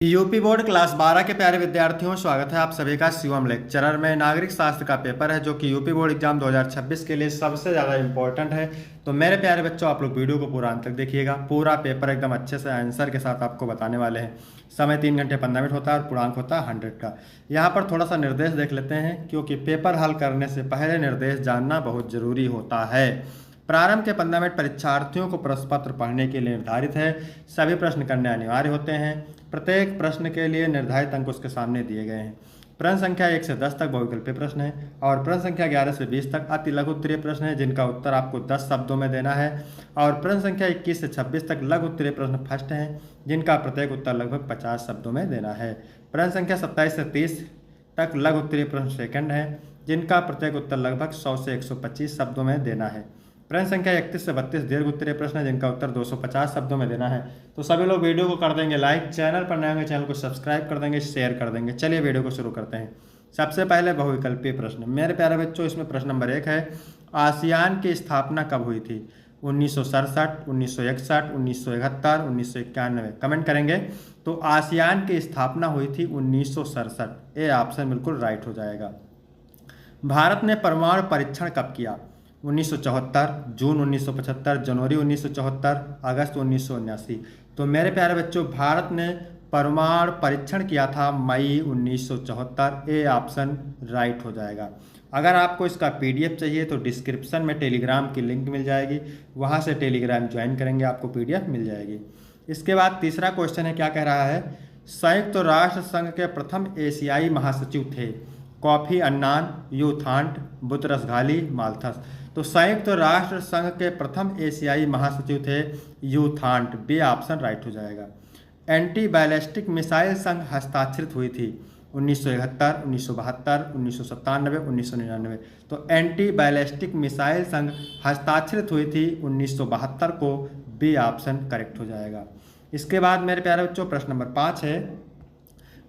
UP board class 12 के प्यारे विद्यार्थियों, स्वागत है आप सभी का शिवम लेक्चरर में। नागरिक शास्त्र का पेपर है जो कि यूपी बोर्ड एग्जाम 2026 के लिए सबसे ज़्यादा इंपॉर्टेंट है। तो मेरे प्यारे बच्चों, आप लोग वीडियो को पूरा अंत तक देखिएगा। पूरा पेपर एकदम अच्छे से आंसर के साथ आपको बताने वाले हैं। समय 3 घंटे 15 मिनट होता है और पूर्णांक होता है 100 का। यहाँ पर थोड़ा सा निर्देश देख लेते हैं, क्योंकि पेपर हल करने से पहले निर्देश जानना बहुत ज़रूरी होता है। प्रारंभ के 15 मिनट परीक्षार्थियों को प्रश्न पत्र पढ़ने के लिए निर्धारित है। सभी प्रश्न करने अनिवार्य होते हैं। प्रत्येक प्रश्न के लिए निर्धारित अंक उसके सामने दिए गए हैं। प्रश्न संख्या 1 से 10 तक बहुविकल्पीय प्रश्न है और प्रश्न संख्या 11 से 20 तक अति लघु उत्तरीय प्रश्न है, जिनका उत्तर आपको 10 शब्दों में देना है। और प्रश्न संख्या 21 से 26 तक लघु उत्तरीय प्रश्न फर्स्ट हैं, जिनका प्रत्येक उत्तर लगभग 50 शब्दों में देना है। प्रश्न संख्या 27 से 30 तक लघु उत्तरीय प्रश्न सेकंड है, जिनका प्रत्येक उत्तर लगभग 100 से 125 शब्दों में देना है। प्रश्न संख्या 31 से 32 दीर्घ उत्तरीय प्रश्न है, जिनका उत्तर 250 शब्दों में देना है। तो सभी लोग वीडियो को कर देंगे लाइक, चैनल पर नए होंगे चैनल को सब्सक्राइब कर देंगे, शेयर कर देंगे। चलिए वीडियो को शुरू करते हैं। सबसे पहले बहुविकल्पीय प्रश्न, मेरे प्यारे बच्चों, इसमें प्रश्न नंबर 1 है, आसियान की स्थापना कब हुई थी? 1967, 1961, 1971, 1991। कमेंट करेंगे। तो आसियान की स्थापना हुई थी 1967। ए ऑप्शन बिल्कुल राइट हो जाएगा। भारत ने परमाणु परीक्षण कब किया? 1974, जून 1975, जनवरी 1974, अगस्त 1979। तो मेरे प्यारे बच्चों, भारत ने परमाणु परीक्षण किया था मई 1974। ए ऑप्शन राइट हो जाएगा। अगर आपको इसका पीडीएफ चाहिए तो डिस्क्रिप्शन में टेलीग्राम की लिंक मिल जाएगी, वहां से टेलीग्राम ज्वाइन करेंगे, आपको पीडीएफ मिल जाएगी। इसके बाद तीसरा क्वेश्चन है, क्या कह रहा है? संयुक्त राष्ट्र संघ के प्रथम एशियाई महासचिव थे? Kofi Annan, U Thant, Boutros Ghali, Malthus. तो संयुक्त राष्ट्र संघ के प्रथम एशियाई महासचिव थे यूथांट। बी ऑप्शन राइट हो जाएगा। एंटी बैलिस्टिक मिसाइल संघ हस्ताक्षरित हुई थी 1971, 1972, 1997, 1999। तो एंटी बैलिस्टिक मिसाइल संघ हस्ताक्षरित हुई थी 1972 को। बी ऑप्शन करेक्ट हो जाएगा। इसके बाद मेरे प्यारे बच्चों, प्रश्न नंबर 5 है,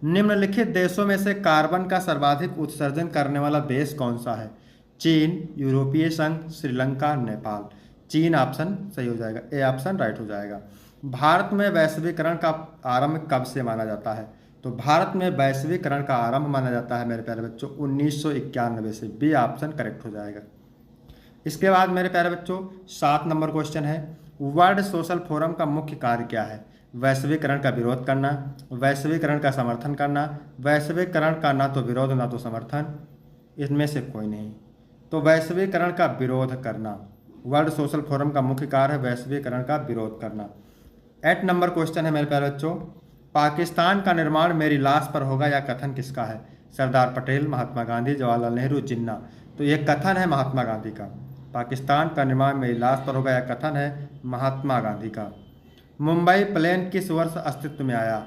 निम्नलिखित देशों में से कार्बन का सर्वाधिक उत्सर्जन करने वाला देश कौन सा है? चीन, यूरोपीय संघ, श्रीलंका, नेपाल। चीन ऑप्शन सही हो जाएगा। ए ऑप्शन राइट हो जाएगा। भारत में वैश्वीकरण का आरंभ कब से माना जाता है? तो भारत में वैश्वीकरण का आरंभ माना जाता है मेरे प्यारे बच्चों 1991 से। बी ऑप्शन करेक्ट हो जाएगा। इसके बाद मेरे प्यारे बच्चों, 7 नंबर क्वेश्चन है, वर्ल्ड सोशल फोरम का मुख्य कार्य क्या है? वैश्वीकरण का विरोध करना, वैश्वीकरण का समर्थन करना, वैश्वीकरण का ना तो विरोध ना तो समर्थन, इनमें से कोई नहीं। तो वैश्वीकरण का विरोध करना। वर्ल्ड सोशल फोरम का मुख्य कार्य है वैश्वीकरण का विरोध करना। 8 नंबर क्वेश्चन है मेरे प्यारे बच्चों, पाकिस्तान का निर्माण मेरी लाश पर होगा, या कथन किसका है? सरदार पटेल, महात्मा गांधी, जवाहरलाल नेहरू, जिन्ना। तो ये कथन है महात्मा गांधी का। पाकिस्तान का निर्माण मेरी लाश पर होगा, या कथन है महात्मा गांधी का। मुंबई प्लेन किस वर्ष अस्तित्व में आया?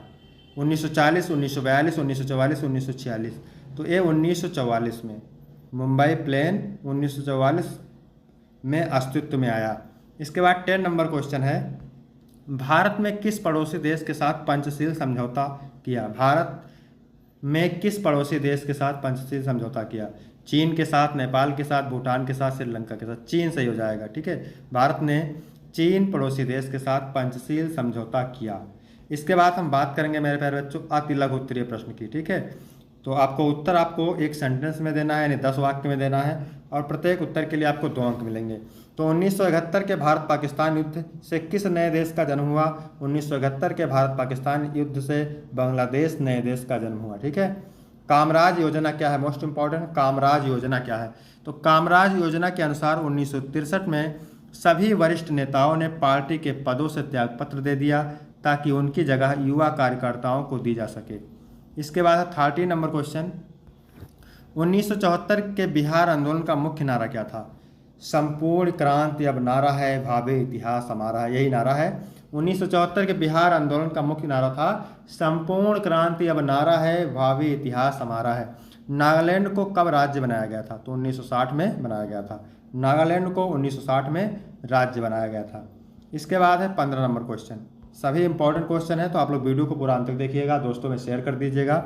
1940, 1942, 1944, 1946। तो ये 1944 में मुंबई प्लेन 1944 में अस्तित्व में आया। इसके बाद 10 नंबर क्वेश्चन है, भारत में किस पड़ोसी देश के साथ पंचशील समझौता किया? भारत में किस पड़ोसी देश के साथ पंचशील समझौता किया? चीन के साथ, नेपाल के साथ, भूटान के साथ, श्रीलंका के साथ। चीन सही हो जाएगा। ठीक है, भारत ने चीन पड़ोसी देश के साथ पंचशील समझौता किया। इसके बाद हम बात करेंगे मेरे प्यारे बच्चों अति लघु उत्तरीय प्रश्न की। ठीक है, तो आपको उत्तर आपको एक सेंटेंस में देना है, यानी 10 वाक्य में देना है, और प्रत्येक उत्तर के लिए आपको 2 अंक मिलेंगे। तो 1971 के भारत पाकिस्तान युद्ध से किस नए देश का जन्म हुआ? 1971 के भारत पाकिस्तान युद्ध से बांग्लादेश नए देश का जन्म हुआ। ठीक है, कामराज योजना क्या है? मोस्ट इंपॉर्टेंट, कामराज योजना क्या है? तो कामराज योजना के अनुसार 1963 में सभी वरिष्ठ नेताओं ने पार्टी के पदों से त्यागपत्र दे दिया, ताकि उनकी जगह युवा कार्यकर्ताओं को दी जा सके। इसके बाद 30 नंबर क्वेश्चन, 1974 के बिहार आंदोलन का मुख्य नारा क्या था? संपूर्ण क्रांति अब नारा है, भावे इतिहास हमारा है। यही नारा है। 1974 के बिहार आंदोलन का मुख्य नारा था संपूर्ण क्रांति अब नारा है, भावी इतिहास हमारा है। नागालैंड को कब राज्य बनाया गया था? तो 1960 में बनाया गया था। नागालैंड को 1960 में राज्य बनाया गया था। इसके बाद है 15 नंबर क्वेश्चन, सभी इंपॉर्टेंट क्वेश्चन है, तो आप लोग वीडियो को पूरा अंत तक देखिएगा, दोस्तों में शेयर कर दीजिएगा।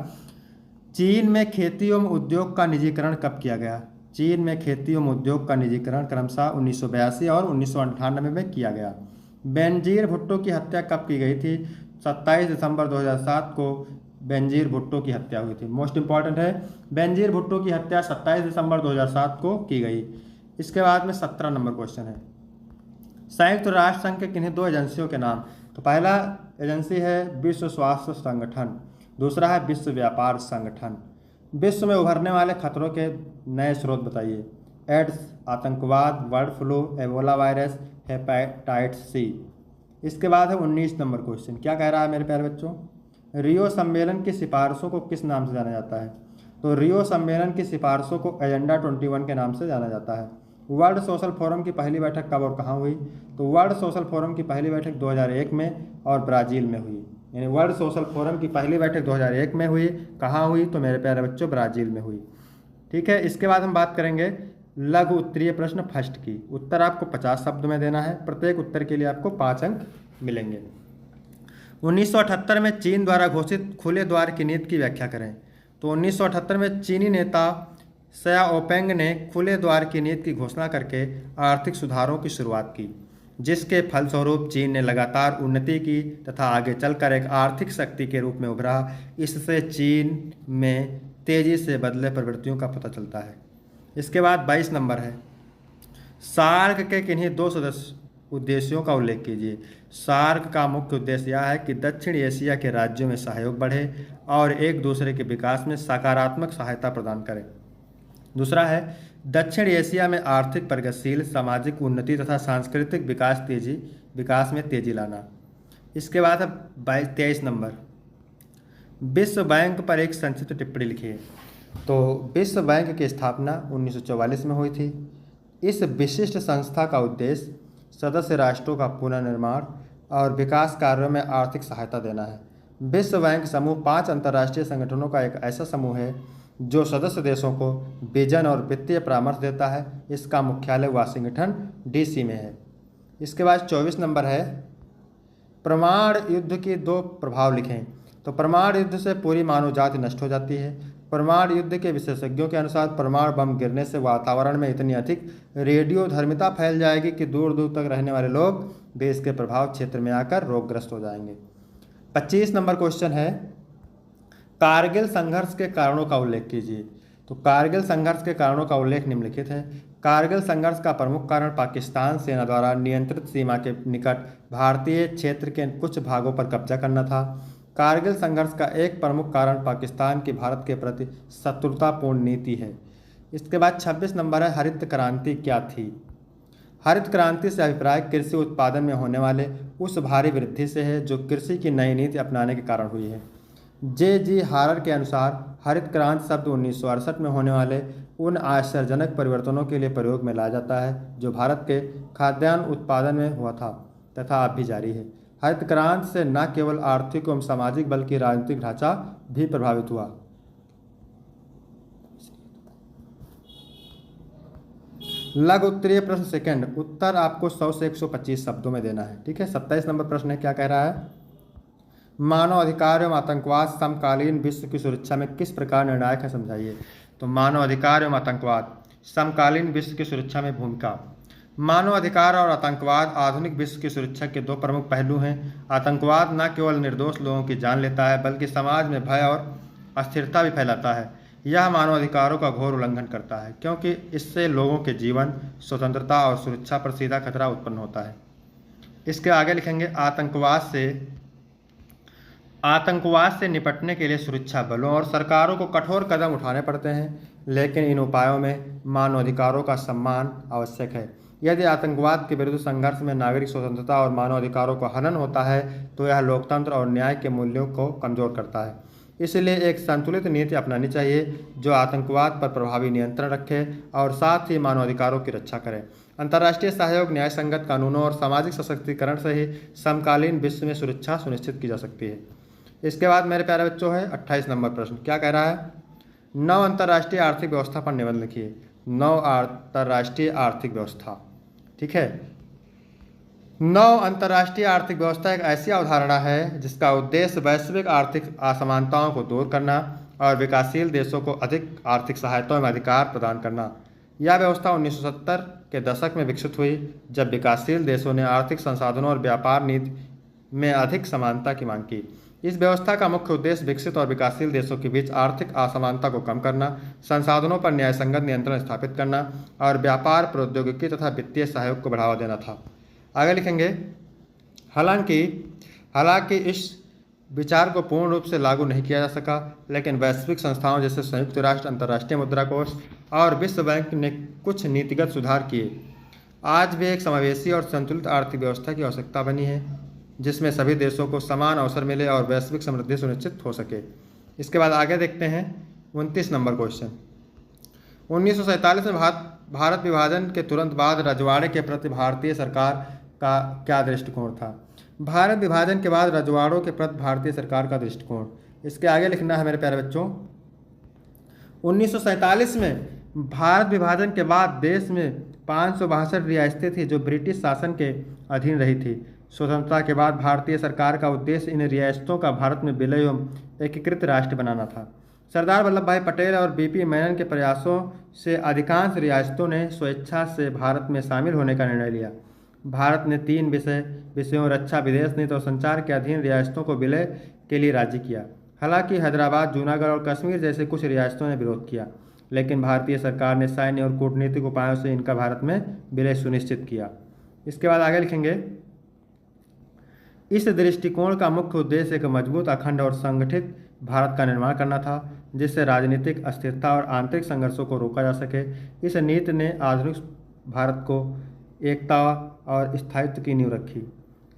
चीन में खेती एवं उद्योग का निजीकरण कब किया गया? चीन में खेती एवं उद्योग का निजीकरण क्रमशः 1982 और 1998 में किया गया। बेनजीर भुट्टो की हत्या कब की गई थी? 27 दिसंबर 2007 को बेनजीर भुट्टो की हत्या हुई थी। मोस्ट इंपॉर्टेंट है, बेनजीर भुट्टो की हत्या 27 दिसंबर 2007 को की गई। इसके बाद में 17 नंबर क्वेश्चन है, संयुक्त राष्ट्र संघ के किन्हीं दो एजेंसियों के नाम। तो पहला एजेंसी है विश्व स्वास्थ्य संगठन, दूसरा है विश्व व्यापार संगठन। विश्व में उभरने वाले खतरों के नए स्रोत बताइए। एड्स, आतंकवाद, bird flu, Ebola virus, hepatitis C. इसके बाद है 19 नंबर क्वेश्चन, क्या कह रहा है मेरे प्यारे बच्चों, रियो सम्मेलन की सिफारिशों को किस नाम से जाना जाता है। तो रियो सम्मेलन की सिफारिशों को एजेंडा 21 के नाम से जाना जाता है। वर्ल्ड सोशल फोरम की पहली बैठक कब और कहाँ हुई। तो वर्ल्ड सोशल फोरम की पहली बैठक 2001 में और ब्राज़ील में हुई। यानी वर्ल्ड सोशल फोरम की पहली बैठक 2001 में हुई, कहाँ हुई, तो मेरे प्यारे बच्चों ब्राज़ील में हुई। ठीक है, इसके बाद हम बात करेंगे लघु उत्तरीय प्रश्न फर्स्ट की। उत्तर आपको 50 शब्द में देना है, प्रत्येक उत्तर के लिए आपको 5 अंक मिलेंगे। 1978 में चीन द्वारा घोषित खुले द्वार की नीति की व्याख्या करें। तो 1978 में चीनी नेता शाओपेंग ने खुले द्वार की नीति की घोषणा करके आर्थिक सुधारों की शुरुआत की, जिसके फलस्वरूप चीन ने लगातार उन्नति की तथा आगे चलकर एक आर्थिक शक्ति के रूप में उभरा। इससे चीन में तेजी से बदले प्रवृत्तियों का पता चलता है। इसके बाद 22 नंबर है, सार्क के किन्हीं दो सदस्य उद्देश्यों का उल्लेख कीजिए। सार्क का मुख्य उद्देश्य यह है कि दक्षिण एशिया के राज्यों में सहयोग बढ़े और एक दूसरे के विकास में सकारात्मक सहायता प्रदान करें। दूसरा है दक्षिण एशिया में आर्थिक प्रगतिशील, सामाजिक उन्नति तथा सांस्कृतिक विकास में तेजी लाना। इसके बाद है 23 नंबर, विश्व बैंक पर एक संक्षिप्त टिप्पणी लिखिए। तो विश्व बैंक की स्थापना 1944 में हुई थी। इस विशिष्ट संस्था का उद्देश्य सदस्य राष्ट्रों का पुनर्निर्माण और विकास कार्यों में आर्थिक सहायता देना है। विश्व बैंक समूह 5 अंतर्राष्ट्रीय संगठनों का एक ऐसा समूह है जो सदस्य देशों को विजन और वित्तीय परामर्श देता है। इसका मुख्यालय वाशिंगटन डीसी में है। इसके बाद 24 नंबर है, परमाणु युद्ध के 2 प्रभाव लिखें। तो परमाणु युद्ध से पूरी मानव जाति नष्ट हो जाती है। परमाणु युद्ध के विशेषज्ञों के अनुसार परमाणु बम गिरने से वातावरण में इतनी अधिक रेडियोधर्मिता फैल जाएगी कि दूर दूर तक रहने वाले लोग भी इसके प्रभाव क्षेत्र में आकर रोगग्रस्त हो जाएंगे। 25 नंबर क्वेश्चन है, कारगिल संघर्ष के कारणों का उल्लेख कीजिए। तो कारगिल संघर्ष के कारणों का उल्लेख निम्नलिखित है। कारगिल संघर्ष का प्रमुख कारण पाकिस्तान सेना द्वारा नियंत्रित सीमा के निकट भारतीय क्षेत्र के कुछ भागों पर कब्जा करना था। कारगिल संघर्ष का एक प्रमुख कारण पाकिस्तान की भारत के प्रति शत्रुतापूर्ण नीति है। इसके बाद 26 नंबर है, हरित क्रांति क्या थी। हरित क्रांति से अभिप्राय कृषि उत्पादन में होने वाले उस भारी वृद्धि से है जो कृषि की नई नीति अपनाने के कारण हुई है। जे.जी. हारर के अनुसार हरित क्रांति शब्द 1968 में होने वाले उन आश्चर्यजनक परिवर्तनों के लिए प्रयोग में लाया जाता है जो भारत के खाद्यान्न उत्पादन में हुआ था तथा अब भी जारी है। हरित क्रांति से न केवल आर्थिक एवं सामाजिक बल्कि राजनीतिक ढांचा भी प्रभावित हुआ। लघु उत्तरीय प्रश्न सेकंड, उत्तर आपको 100 से 125 शब्दों में देना है। ठीक है, 27 नंबर प्रश्न है, क्या कह रहा है, मानव अधिकार एवं आतंकवाद समकालीन विश्व की सुरक्षा में किस प्रकार निर्णायक है, समझाइए। तो मानव अधिकार एवं आतंकवाद समकालीन विश्व की सुरक्षा में भूमिका। मानव अधिकार और आतंकवाद आधुनिक विश्व की सुरक्षा के 2 प्रमुख पहलू हैं। आतंकवाद न केवल निर्दोष लोगों की जान लेता है बल्कि समाज में भय और अस्थिरता भी फैलाता है। यह मानवाधिकारों का घोर उल्लंघन करता है क्योंकि इससे लोगों के जीवन, स्वतंत्रता और सुरक्षा पर सीधा खतरा उत्पन्न होता है। इसके आगे लिखेंगे, आतंकवाद से निपटने के लिए सुरक्षा बलों और सरकारों को कठोर कदम उठाने पड़ते हैं, लेकिन इन उपायों में मानवाधिकारों का सम्मान आवश्यक है। यदि आतंकवाद के विरुद्ध संघर्ष में नागरिक स्वतंत्रता और मानवाधिकारों का हनन होता है तो यह लोकतंत्र और न्याय के मूल्यों को कमजोर करता है। इसलिए एक संतुलित नीति अपनानी चाहिए जो आतंकवाद पर प्रभावी नियंत्रण रखे और साथ ही मानवाधिकारों की रक्षा करे। अंतर्राष्ट्रीय सहयोग, न्याय संगत कानूनों और सामाजिक सशक्तिकरण से ही समकालीन विश्व में सुरक्षा सुनिश्चित की जा सकती है। इसके बाद मेरे प्यारे बच्चों है 28 नंबर प्रश्न, क्या कह रहा है, 9 अंतर्राष्ट्रीय आर्थिक व्यवस्था पर निबंध लिखिए। 9 अंतर्राष्ट्रीय आर्थिक व्यवस्था। ठीक है, 9 अंतर्राष्ट्रीय आर्थिक व्यवस्था एक ऐसी अवधारणा है जिसका उद्देश्य वैश्विक आर्थिक असमानताओं को दूर करना और विकासशील देशों को अधिक आर्थिक सहायता में अधिकार प्रदान करना। यह व्यवस्था 1970 के दशक में विकसित हुई जब विकासशील देशों ने आर्थिक संसाधनों और व्यापार नीति में अधिक समानता की मांग की। इस व्यवस्था का मुख्य उद्देश्य विकसित और विकासशील देशों के बीच आर्थिक असमानता को कम करना, संसाधनों पर न्यायसंगत नियंत्रण स्थापित करना और व्यापार, प्रौद्योगिकी तथा वित्तीय सहयोग को बढ़ावा देना था। आगे लिखेंगे, हालांकि हालांकि इस विचार को पूर्ण रूप से लागू नहीं किया जा सका, लेकिन वैश्विक संस्थाओं जैसे संयुक्त राष्ट्र, अंतर्राष्ट्रीय मुद्रा कोष और विश्व बैंक ने कुछ नीतिगत सुधार किए। आज भी एक समावेशी और संतुलित आर्थिक व्यवस्था की आवश्यकता बनी है, जिसमें सभी देशों को समान अवसर मिले और वैश्विक समृद्धि सुनिश्चित हो सके। इसके बाद आगे देखते हैं 29 नंबर क्वेश्चन। 1947 में भारत विभाजन के तुरंत बाद रजवाड़े के प्रति भारतीय सरकार का क्या दृष्टिकोण था? भारत विभाजन के बाद रजवाड़ों के प्रति भारतीय सरकार का दृष्टिकोण, इसके आगे लिखना है मेरे प्यारे बच्चों। 1947 में भारत विभाजन के बाद देश में 562 रियासतें थीं जो ब्रिटिश शासन के अधीन रही थी। स्वतंत्रता के बाद भारतीय सरकार का उद्देश्य इन रियासतों का भारत में विलय एवं एकीकृत राष्ट्र बनाना था। सरदार वल्लभ भाई पटेल और बीपी मेनन के प्रयासों से अधिकांश रियासतों ने स्वेच्छा से भारत में शामिल होने का निर्णय लिया। भारत ने 3 विषयों रक्षा, विदेश नीति और संचार के अधीन रियासतों को विलय के लिए राजी किया। हालांकि हैदराबाद, जूनागढ़ और कश्मीर जैसे कुछ रियासतों ने विरोध किया, लेकिन भारतीय सरकार ने सैन्य और कूटनीतिक उपायों से इनका भारत में विलय सुनिश्चित किया। इसके बाद आगे लिखेंगे, इस दृष्टिकोण का मुख्य उद्देश्य एक मजबूत, अखंड और संगठित भारत का निर्माण करना था, जिससे राजनीतिक अस्थिरता और आंतरिक संघर्षों को रोका जा सके। इस नीति ने आधुनिक भारत को एकता और स्थायित्व की नींव रखी।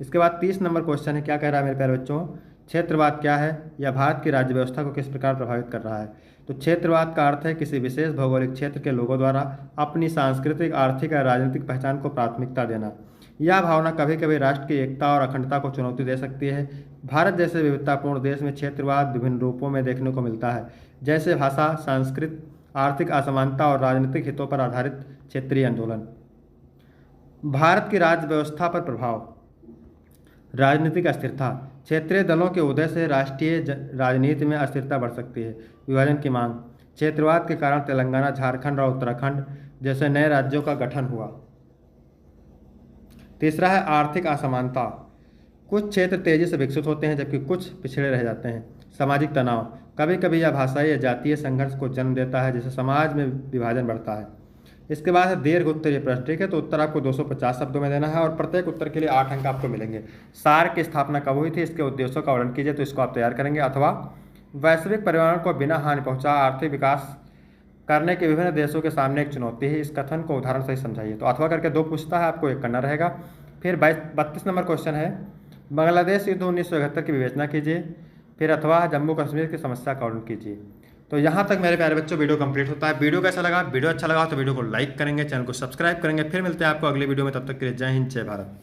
इसके बाद 30 नंबर क्वेश्चन है, क्या कह रहा है मेरे प्यारे बच्चों? क्षेत्रवाद क्या है? यह भारत की राज्य व्यवस्था को किस प्रकार प्रभावित कर रहा है? तो क्षेत्रवाद का अर्थ है किसी विशेष भौगोलिक क्षेत्र के लोगों द्वारा अपनी सांस्कृतिक, आर्थिक या राजनीतिक पहचान को प्राथमिकता देना। यह भावना कभी कभी राष्ट्र की एकता और अखंडता को चुनौती दे सकती है। भारत जैसे विविधतापूर्ण देश में क्षेत्रवाद विभिन्न रूपों में देखने को मिलता है, जैसे भाषा, संस्कृति, आर्थिक असमानता और राजनीतिक हितों पर आधारित क्षेत्रीय आंदोलन। भारत की राज्य व्यवस्था पर प्रभाव, राजनीतिक अस्थिरता, क्षेत्रीय दलों के उदय से राष्ट्रीय राजनीति में अस्थिरता बढ़ सकती है। विभाजन की मांग, क्षेत्रवाद के कारण तेलंगाना, झारखंड और उत्तराखंड जैसे नए राज्यों का गठन हुआ। तीसरा है आर्थिक असमानता, कुछ क्षेत्र तेजी से विकसित होते हैं जबकि कुछ पिछड़े रह जाते हैं। सामाजिक तनाव, कभी कभी यह भाषाई या जातीय संघर्ष को जन्म देता है, जिससे समाज में विभाजन बढ़ता है। इसके बाद है दीर्घ उत्तरीय प्रश्न। ठीक है, तो उत्तर आपको 250 शब्दों में देना है और प्रत्येक उत्तर के लिए 8 अंक आपको मिलेंगे। सार्क की स्थापना कब हुई थी, इसके उद्देश्यों का वर्णन कीजिए, तो इसको आप तैयार करेंगे। अथवा वैश्विक पर्यावरण को बिना हानि पहुंचा आर्थिक विकास करने के विभिन्न देशों के सामने एक चुनौती है, इस कथन को उदाहरण से समझाइए। तो अथवा करके 2 पूछता है, आपको 1 करना रहेगा। फिर 32 नंबर क्वेश्चन है, बांग्लादेश युद्ध 1971 की विवेचना कीजिए। फिर अथवा जम्मू कश्मीर की समस्या का वर्णन कीजिए। तो यहाँ तक मेरे प्यारे बच्चों वीडियो कंप्लीट होता है। वीडियो कैसा लगा? वीडियो अच्छा लगा तो वीडियो को लाइक करेंगे, चैनल को सब्सक्राइब करेंगे। फिर मिलते हैं आपको अगले वीडियो में, तब तक के लिए जय हिंद, जय भारत।